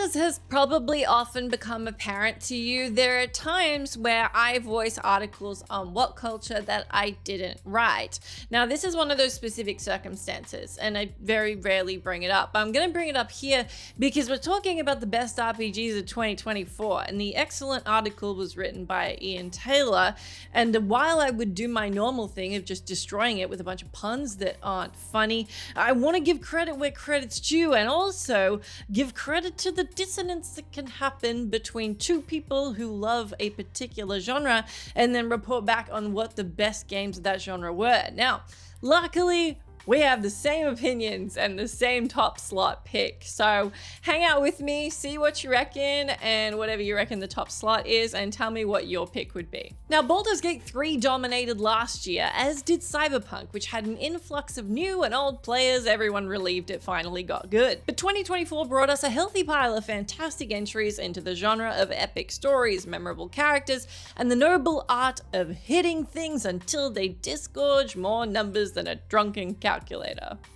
As has probably often become apparent to you, there are times where I voice articles on WhatCulture that I didn't write. Now, this is one of those specific circumstances, and I very rarely bring it up. I'm going to bring it up here because we're talking about the best RPGs of 2024, and the excellent article was written by Ian Taylor, and while I would do my normal thing of just destroying it with a bunch of puns that aren't funny, I want to give credit where credit's due, and also give credit to the dissonance that can happen between two people who love a particular genre and then report back on what the best games of that genre were. Now, luckily, we have the same opinions and the same top slot pick. So hang out with me, see what you reckon and whatever you reckon the top slot is, and tell me what your pick would be. Now, Baldur's Gate 3 dominated last year, as did Cyberpunk, which had an influx of new and old players. Everyone relieved it finally got good. But 2024 brought us a healthy pile of fantastic entries into the genre of epic stories, memorable characters, and the noble art of hitting things until they disgorge more numbers than a drunken calculator.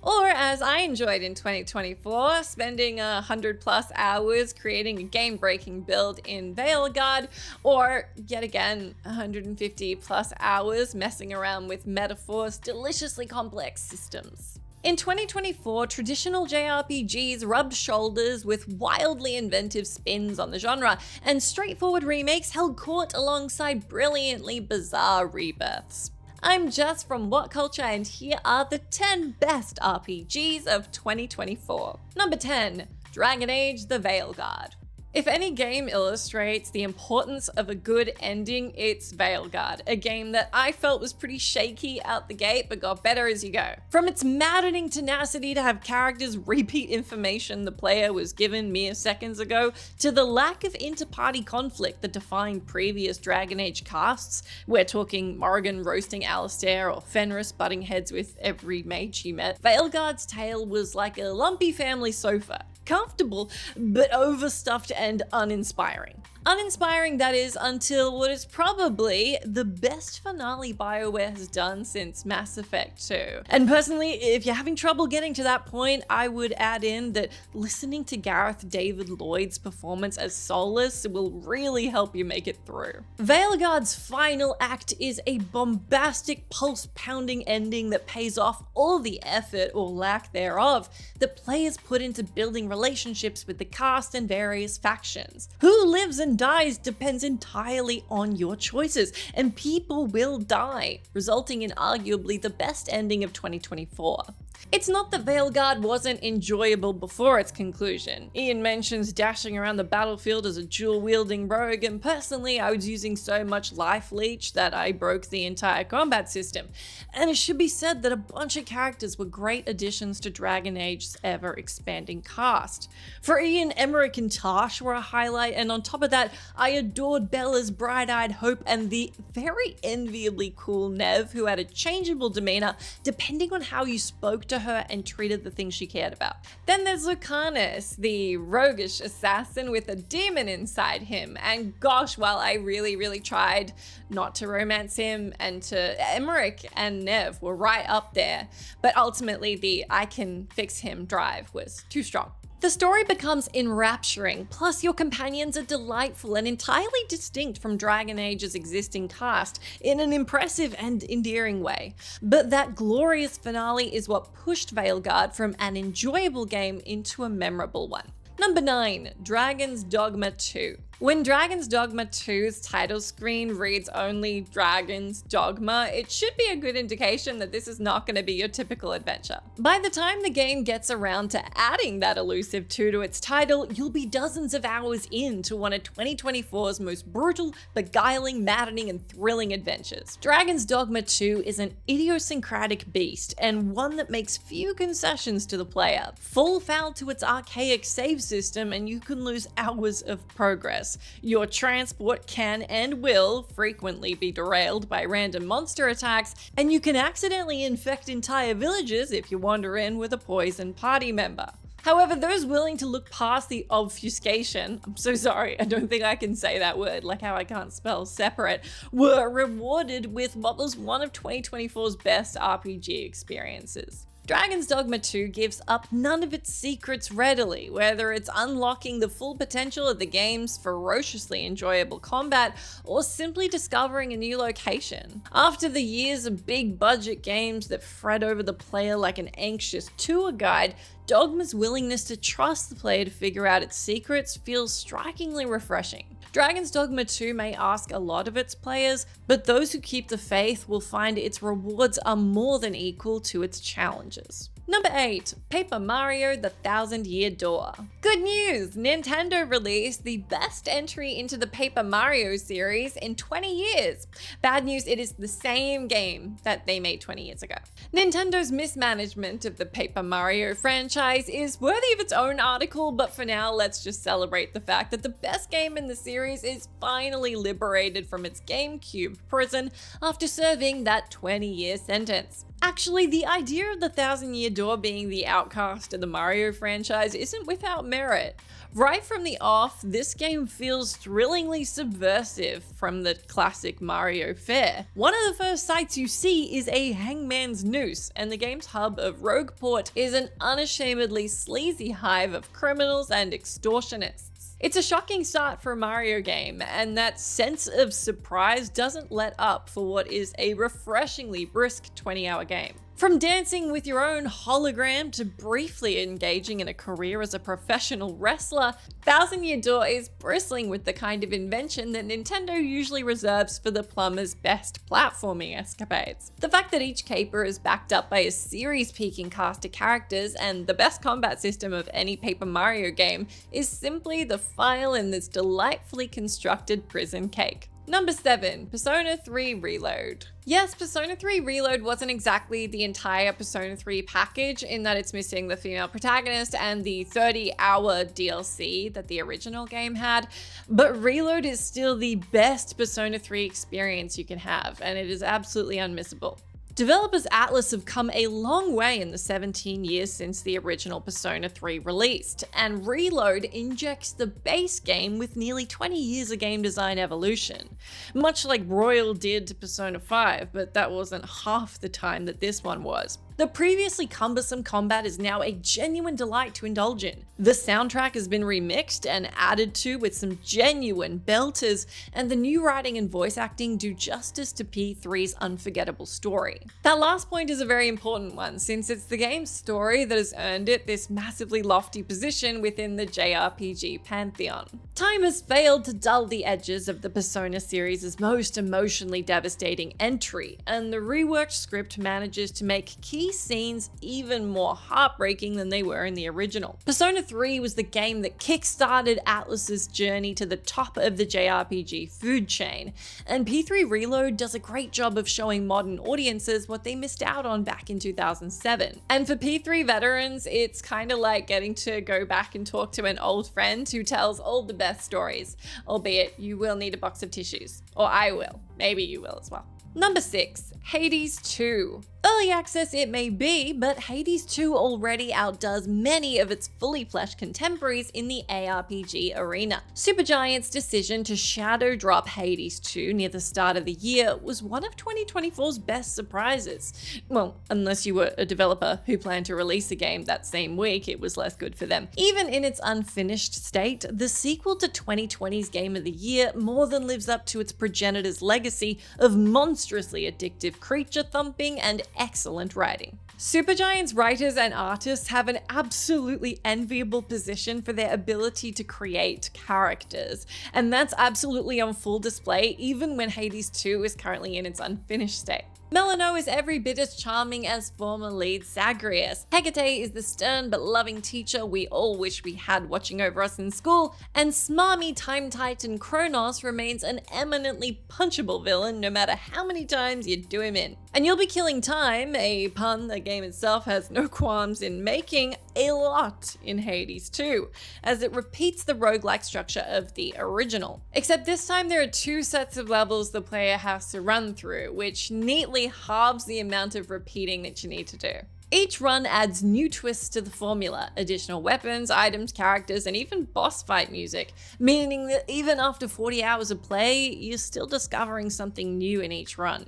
Or, as I enjoyed in 2024, spending 100+ hours creating a game-breaking build in Veilguard, or yet again 150+ hours messing around with Metaphor's deliciously complex systems. In 2024, traditional JRPGs rubbed shoulders with wildly inventive spins on the genre, and straightforward remakes held court alongside brilliantly bizarre rebirths. I'm Jess from WhatCulture, and here are the 10 best RPGs of 2024. Number 10, Dragon Age: The Veilguard. If any game illustrates the importance of a good ending, it's Veilguard, a game that I felt was pretty shaky out the gate but got better as you go. From its maddening tenacity to have characters repeat information the player was given mere seconds ago, to the lack of inter-party conflict that defined previous Dragon Age casts, we're talking Morrigan roasting Alistair or Fenris butting heads with every mage he met, Veilguard's tale was like a lumpy family sofa. Comfortable, but overstuffed and uninspiring. Uninspiring, that is, until what is probably the best finale BioWare has done since Mass Effect 2. And personally, if you're having trouble getting to that point, I would add in that listening to Gareth David Lloyd's performance as Solus will really help you make it through. Veilguard's final act is a bombastic, pulse-pounding ending that pays off all the effort, or lack thereof, that players put into building relationships with the cast and various factions. Who lives and dies depends entirely on your choices, and people will die, resulting in arguably the best ending of 2024. It's not that Veilguard wasn't enjoyable before its conclusion. Ian mentions dashing around the battlefield as a dual-wielding rogue, and personally I was using so much life leech that I broke the entire combat system. And it should be said that a bunch of characters were great additions to Dragon Age's ever-expanding cast. For Ian, Emmerich and Tash were a highlight, and on top of that, I adored Bella's bright-eyed hope and the very enviably cool Nev, who had a changeable demeanor depending on how you spoke to her and treated the things she cared about. Then there's Lucanus, the roguish assassin with a demon inside him, and gosh, while I really tried not to romance him, and to Emmerich and Nev were right up there, but ultimately the I can fix him drive was too strong. The story becomes enrapturing, plus your companions are delightful and entirely distinct from Dragon Age's existing cast in an impressive and endearing way. But that glorious finale is what pushed Veilguard from an enjoyable game into a memorable one. Number 9, Dragon's Dogma 2. When Dragon's Dogma 2's title screen reads only Dragon's Dogma, it should be a good indication that this is not going to be your typical adventure. By the time the game gets around to adding that elusive 2 to its title, you'll be dozens of hours into one of 2024's most brutal, beguiling, maddening, and thrilling adventures. Dragon's Dogma 2 is an idiosyncratic beast, and one that makes few concessions to the player. Fall foul to its archaic save system, and you can lose hours of progress. Your transport can and will frequently be derailed by random monster attacks, and you can accidentally infect entire villages if you wander in with a poisoned party member. However, those willing to look past the obfuscation, I'm so sorry, I don't think I can say that word, like how I can't spell separate, were rewarded with what was one of 2024's best RPG experiences. Dragon's Dogma 2 gives up none of its secrets readily, whether it's unlocking the full potential of the game's ferociously enjoyable combat or simply discovering a new location. After the years of big budget games that fret over the player like an anxious tour guide, Dogma's willingness to trust the player to figure out its secrets feels strikingly refreshing. Dragon's Dogma 2 may ask a lot of its players, but those who keep the faith will find its rewards are more than equal to its challenges. Number 8. Paper Mario: The Thousand-Year Door. Good news! Nintendo released the best entry into the Paper Mario series in 20 years. Bad news, it is the same game that they made 20 years ago. Nintendo's mismanagement of the Paper Mario franchise is worthy of its own article, but for now, let's just celebrate the fact that the best game in the series is finally liberated from its GameCube prison after serving that 20-year sentence. Actually, the idea of the Thousand-Year Door being the outcast of the Mario franchise isn't without merit. Right from the off, this game feels thrillingly subversive from the classic Mario fare. One of the first sights you see is a hangman's noose, and the game's hub of Rogueport is an unashamedly sleazy hive of criminals and extortionists. It's a shocking start for a Mario game, and that sense of surprise doesn't let up for what is a refreshingly brisk 20-hour game. From dancing with your own hologram to briefly engaging in a career as a professional wrestler, Thousand-Year Door is bristling with the kind of invention that Nintendo usually reserves for the plumber's best platforming escapades. The fact that each caper is backed up by a series-peaking cast of characters and the best combat system of any Paper Mario game is simply the file in this delightfully constructed prison cake. Number 7. Persona 3 Reload. Yes, Persona 3 Reload wasn't exactly the entire Persona 3 package in that it's missing the female protagonist and the 30-hour DLC that the original game had, but Reload is still the best Persona 3 experience you can have, and it is absolutely unmissable. Developers Atlus have come a long way in the 17 years since the original Persona 3 released, and Reload injects the base game with nearly 20 years of game design evolution. Much like Royal did to Persona 5, but that wasn't half the time that this one was. The previously cumbersome combat is now a genuine delight to indulge in. The soundtrack has been remixed and added to with some genuine belters, and the new writing and voice acting do justice to P3's unforgettable story. That last point is a very important one, since it's the game's story that has earned it this massively lofty position within the JRPG pantheon. Time has failed to dull the edges of the Persona series' most emotionally devastating entry, and the reworked script manages to make key scenes even more heartbreaking than they were in the original. Persona 3 was the game that kickstarted Atlus's journey to the top of the JRPG food chain, and P3 Reload does a great job of showing modern audiences what they missed out on back in 2007. And for P3 veterans, it's kind of like getting to go back and talk to an old friend who tells all the best stories, albeit you will need a box of tissues. Or I will. Maybe you will as well. Number 6. Hades 2. Early access it may be, but Hades 2 already outdoes many of its fully fleshed contemporaries in the ARPG arena. Supergiant's decision to shadow drop Hades 2 near the start of the year was one of 2024's best surprises. Well, unless you were a developer who planned to release a game that same week, it was less good for them. Even in its unfinished state, the sequel to 2020's Game of the Year more than lives up to its progenitor's legacy of monstrously addictive creature thumping and excellent writing. Supergiant's writers and artists have an absolutely enviable position for their ability to create characters, and that's absolutely on full display even when Hades 2 is currently in its unfinished state. Melano is every bit as charming as former lead Zagreus. Hecate is the stern but loving teacher we all wish we had watching over us in school, and smarmy Time Titan Kronos remains an eminently punchable villain no matter how many times you do him in. And you'll be killing time, a pun the game itself has no qualms in making, a lot in Hades 2, as it repeats the roguelike structure of the original. Except this time there are 2 sets of levels the player has to run through, which neatly halves the amount of repeating that you need to do. Each run adds new twists to the formula, additional weapons, items, characters, and even boss fight music, meaning that even after 40 hours of play, you're still discovering something new in each run.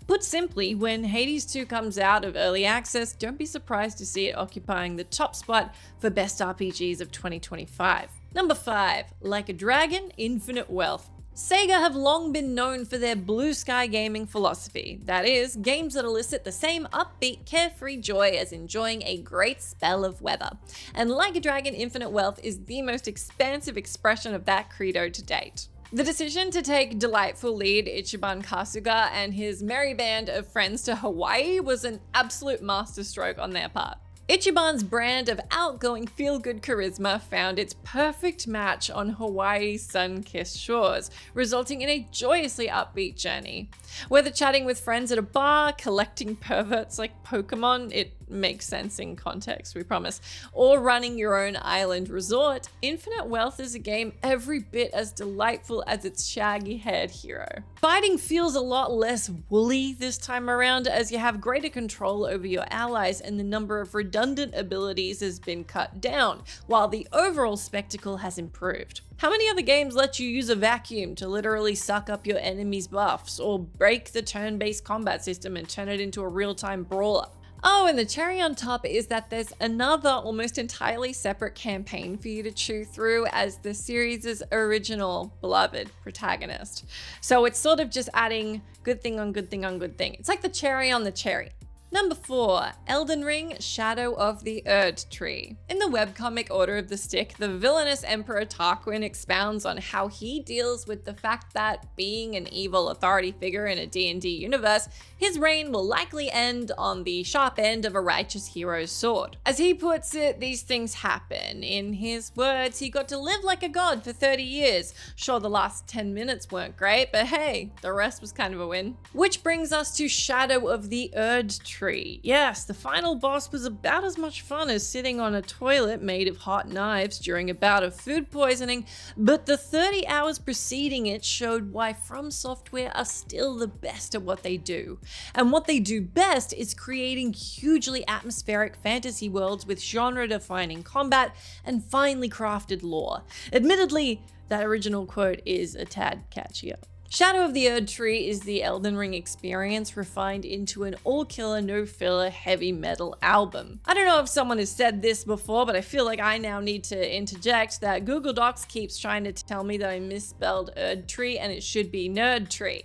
Put simply, when Hades 2 comes out of early access, don't be surprised to see it occupying the top spot for best RPGs of 2025. Number 5, Like a Dragon, Infinite Wealth. Sega have long been known for their blue sky gaming philosophy. That is, games that elicit the same upbeat, carefree joy as enjoying a great spell of weather. And Like a Dragon Infinite Wealth is the most expansive expression of that credo to date. The decision to take delightful lead Ichiban Kasuga and his merry band of friends to Hawaii was an absolute masterstroke on their part. Ichiban's brand of outgoing feel-good charisma found its perfect match on Hawaii's sun-kissed shores, resulting in a joyously upbeat journey. Whether chatting with friends at a bar, collecting perverts like Pokemon, it makes sense in context, we promise, or running your own island resort, Infinite Wealth is a game every bit as delightful as its shaggy-haired hero. Fighting feels a lot less woolly this time around, as you have greater control over your allies and the number of redundant abilities has been cut down, while the overall spectacle has improved. How many other games let you use a vacuum to literally suck up your enemies' buffs, or break the turn-based combat system and turn it into a real-time brawler? Oh, and the cherry on top is that there's another almost entirely separate campaign for you to chew through as the series' original beloved protagonist. So it's sort of just adding good thing on good thing on good thing. It's like the cherry on the cherry. Number 4, Elden Ring, Shadow of the Erdtree. In the webcomic Order of the Stick, the villainous Emperor Tarquin expounds on how he deals with the fact that, being an evil authority figure in a D&D universe, his reign will likely end on the sharp end of a righteous hero's sword. As he puts it, these things happen. In his words, he got to live like a god for 30 years. Sure, the last 10 minutes weren't great, but hey, the rest was kind of a win. Which brings us to Shadow of the Erdtree. Yes, the final boss was about as much fun as sitting on a toilet made of hot knives during a bout of food poisoning, but the 30 hours preceding it showed why From Software are still the best at what they do. And what they do best is creating hugely atmospheric fantasy worlds with genre-defining combat and finely crafted lore. Admittedly, that original quote is a tad catchier. Shadow of the Erdtree is the Elden Ring experience refined into an all-killer, no-filler heavy metal album. I don't know if someone has said this before, but I feel like I now need to interject that Google Docs keeps trying to tell me that I misspelled Erdtree and it should be Nerdtree.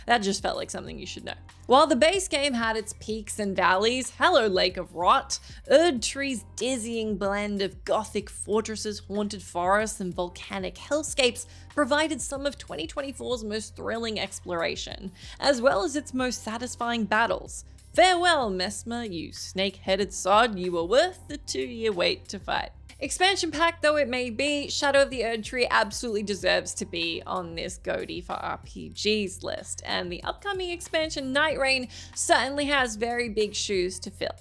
That just felt like something you should know. While the base game had its peaks and valleys, hello Lake of Rot, Erdtree's dizzying blend of gothic fortresses, haunted forests, and volcanic hellscapes provided some of 2024's most thrilling exploration, as well as its most satisfying battles. Farewell, Messmer, you snake-headed sod, you were worth the 2-year wait to fight. Expansion pack though it may be, Shadow of the Erdtree absolutely deserves to be on this GOTY for RPGs list, and the upcoming expansion Night Rain certainly has very big shoes to fill.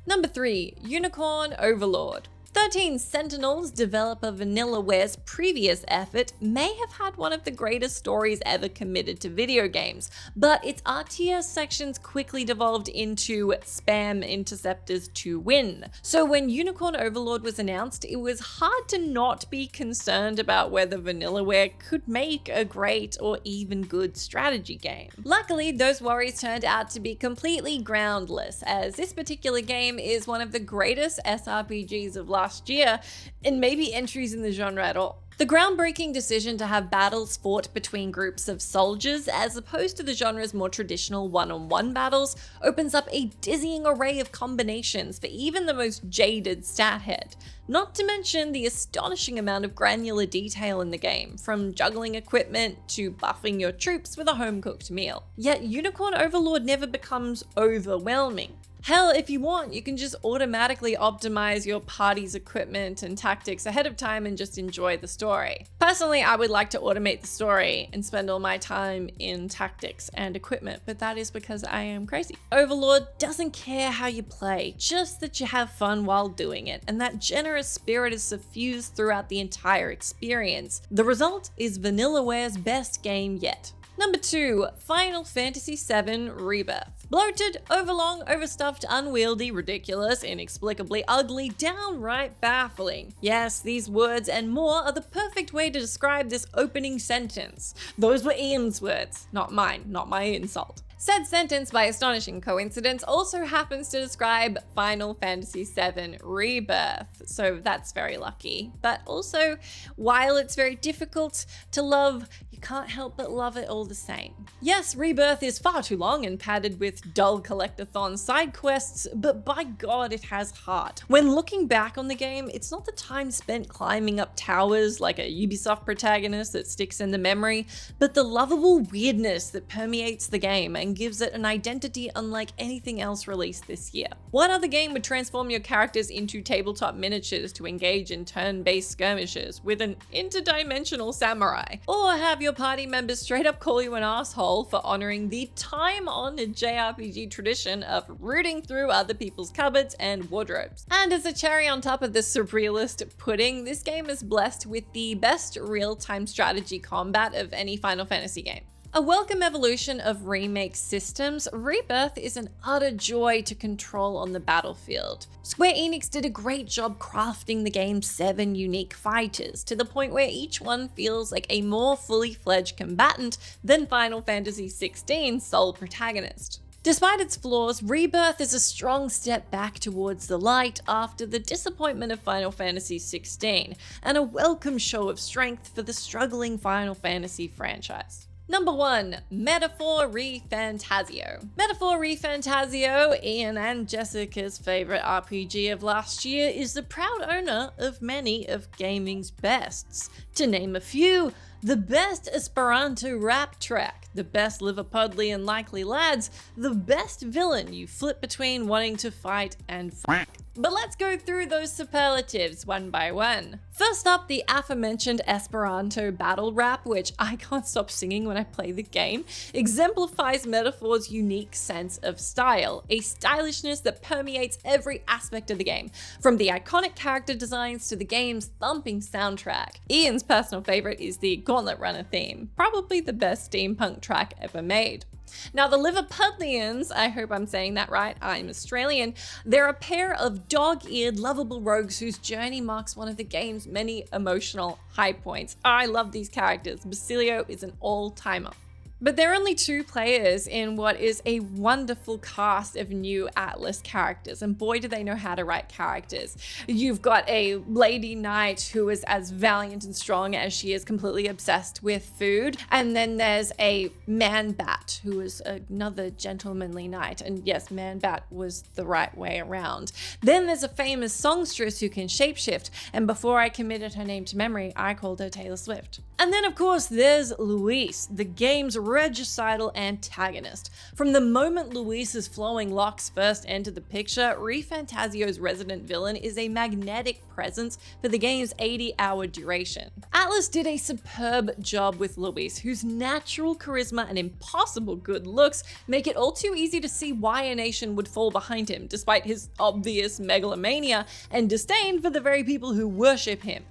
Number 3, Unicorn Overlord. 13 Sentinels, developer Vanillaware's previous effort, may have had one of the greatest stories ever committed to video games, but its RTS sections quickly devolved into spam interceptors to win. So when Unicorn Overlord was announced, it was hard to not be concerned about whether Vanillaware could make a great or even good strategy game. Luckily, those worries turned out to be completely groundless, as this particular game is one of the greatest SRPGs of last year, and maybe entries in the genre at all. The groundbreaking decision to have battles fought between groups of soldiers, as opposed to the genre's more traditional one-on-one battles, opens up a dizzying array of combinations for even the most jaded stat head. Not to mention the astonishing amount of granular detail in the game, from juggling equipment to buffing your troops with a home-cooked meal. Yet Unicorn Overlord never becomes overwhelming. Hell, if you want, you can just automatically optimize your party's equipment and tactics ahead of time and just enjoy the story. Personally, I would like to automate the story and spend all my time in tactics and equipment, but that is because I am crazy. Overlord doesn't care how you play, just that you have fun while doing it, and that generous spirit is suffused throughout the entire experience. The result is Vanillaware's best game yet. Number 2, Final Fantasy VII Rebirth. Bloated, overlong, overstuffed, unwieldy, ridiculous, inexplicably ugly, downright baffling. Yes, these words and more are the perfect way to describe this opening sentence. Those were Ian's words, not mine, not my insult. Said sentence, by astonishing coincidence, also happens to describe Final Fantasy VII Rebirth, so that's very lucky. But also, while it's very difficult to love, you can't help but love it all the same. Yes, Rebirth is far too long and padded with dull collectathon side quests, but by God, it has heart. When looking back on the game, it's not the time spent climbing up towers like a Ubisoft protagonist that sticks in the memory, but the lovable weirdness that permeates the game and gives it an identity unlike anything else released this year. What other game would transform your characters into tabletop miniatures to engage in turn-based skirmishes with an interdimensional samurai? Or have your party members straight up call you an asshole for honoring the time-honored JRPG tradition of rooting through other people's cupboards and wardrobes? And as a cherry on top of this surrealist pudding, this game is blessed with the best real-time strategy combat of any Final Fantasy game. A welcome evolution of remake systems, Rebirth is an utter joy to control on the battlefield. Square Enix did a great job crafting the game's 7 unique fighters, to the point where each one feels like a more fully fledged combatant than Final Fantasy XVI's sole protagonist. Despite its flaws, Rebirth is a strong step back towards the light after the disappointment of Final Fantasy XVI, and a welcome show of strength for the struggling Final Fantasy franchise. Number 1. Metaphor ReFantazio. Metaphor ReFantazio, Ian and Jessica's favorite RPG of last year, is the proud owner of many of gaming's bests. To name a few, the best Esperanto rap track, the best Liverpudlian likely lads, the best villain you flip between wanting to fight and fuck. But let's go through those superlatives one by one. First up, the aforementioned Esperanto battle rap, which I can't stop singing when I play the game, exemplifies Metaphor's unique sense of style, a stylishness that permeates every aspect of the game, from the iconic character designs to the game's thumping soundtrack. Ian's personal favorite is the Gauntlet Runner theme, probably the best steampunk track ever made. Now, the Liverpudlians, I hope I'm saying that right, I'm Australian, they're a pair of dog-eared, lovable rogues whose journey marks one of the game's many emotional high points. I love these characters. Basilio is an all-timer. But there are only 2 players in what is a wonderful cast of new Atlas characters, and boy do they know how to write characters. You've got a lady knight who is as valiant and strong as she is completely obsessed with food, and then there's a man bat who is another gentlemanly knight, and yes, man bat was the right way around. Then there's a famous songstress who can shapeshift, and before I committed her name to memory, I called her Taylor Swift. And then of course there's Luis, the game's regicidal antagonist. From the moment Luis's flowing locks first enter the picture, ReFantazio's resident villain is a magnetic presence for the game's 80-hour duration. Atlas did a superb job with Luis, whose natural charisma and impossible good looks make it all too easy to see why a nation would fall behind him, despite his obvious megalomania and disdain for the very people who worship him.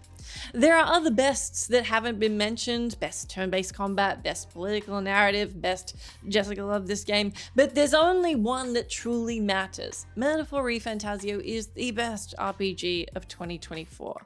There are other bests that haven't been mentioned, best turn-based combat, best political narrative, best Jessica loved this game, but there's only one that truly matters. Metaphor ReFantazio is the best RPG of 2024.